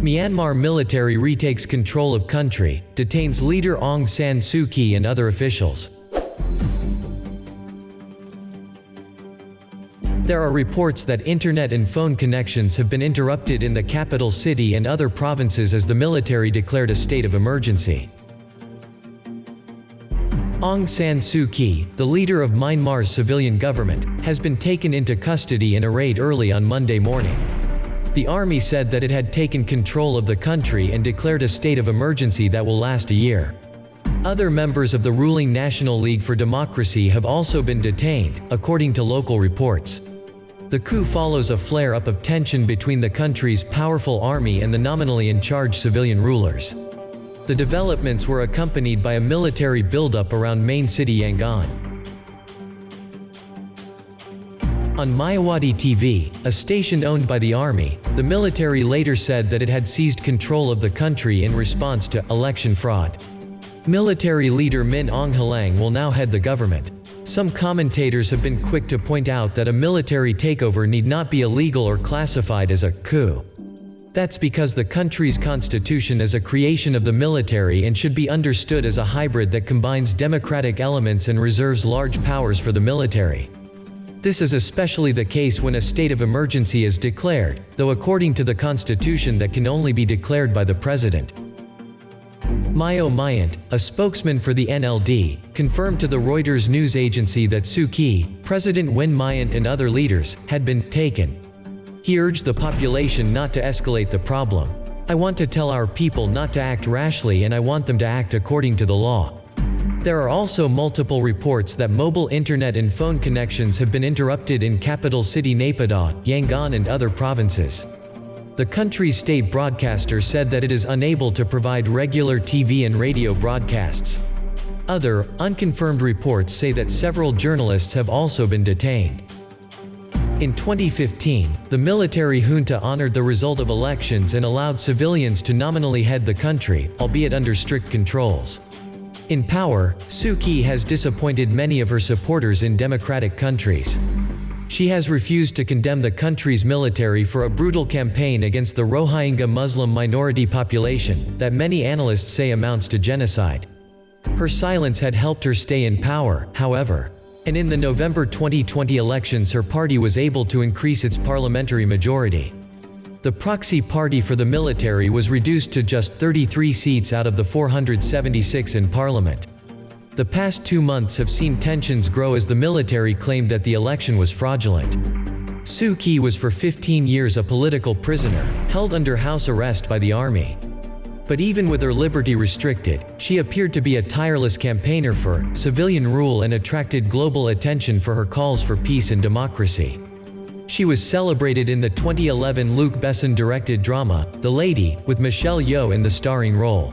Myanmar military retakes control of country, detains leader Aung San Suu Kyi and other officials. There are reports that internet and phone connections have been interrupted in the capital city and other provinces as the military declared a state of emergency. Aung San Suu Kyi, the leader of Myanmar's civilian government, has been taken into custody in a raid early on Monday morning. The army said that it had taken control of the country and declared a state of emergency that will last a year. Other members of the ruling National League for Democracy have also been detained, according to local reports. The coup follows a flare-up of tension between the country's powerful army and the nominally in charge civilian rulers. The developments were accompanied by a military buildup around main city Yangon. On Mayawati TV, a station owned by the army, the military later said that it had seized control of the country in response to election fraud. Military leader Min Aung Hlaing will now head the government. Some commentators have been quick to point out that a military takeover need not be illegal or classified as a coup. That's because the country's constitution is a creation of the military and should be understood as a hybrid that combines democratic elements and reserves large powers for the military. This is especially the case when a state of emergency is declared, though according to the constitution that can only be declared by the president. Mayo Myint, a spokesman for the NLD, confirmed to the Reuters news agency that Suu Kyi, President Win Myint and other leaders, had been taken. He urged the population not to escalate the problem. "I want to tell our people not to act rashly and I want them to act according to the law." There are also multiple reports that mobile internet and phone connections have been interrupted in capital city Naypyitaw, Yangon and other provinces. The country's state broadcaster said that it is unable to provide regular TV and radio broadcasts. Other, unconfirmed reports say that several journalists have also been detained. In 2015, the military junta honored the result of elections and allowed civilians to nominally head the country, albeit under strict controls. In power, Suu Kyi has disappointed many of her supporters in democratic countries. She has refused to condemn the country's military for a brutal campaign against the Rohingya Muslim minority population, that many analysts say amounts to genocide. Her silence had helped her stay in power, however. And in the November 2020 elections her party was able to increase its parliamentary majority. The proxy party for the military was reduced to just 33 seats out of the 476 in parliament. The past 2 months have seen tensions grow as the military claimed that the election was fraudulent. Suu Kyi was for 15 years a political prisoner, held under house arrest by the army. But even with her liberty restricted, she appeared to be a tireless campaigner for civilian rule and attracted global attention for her calls for peace and democracy. She was celebrated in the 2011 Luc Besson directed drama, The Lady, with Michelle Yeoh in the starring role.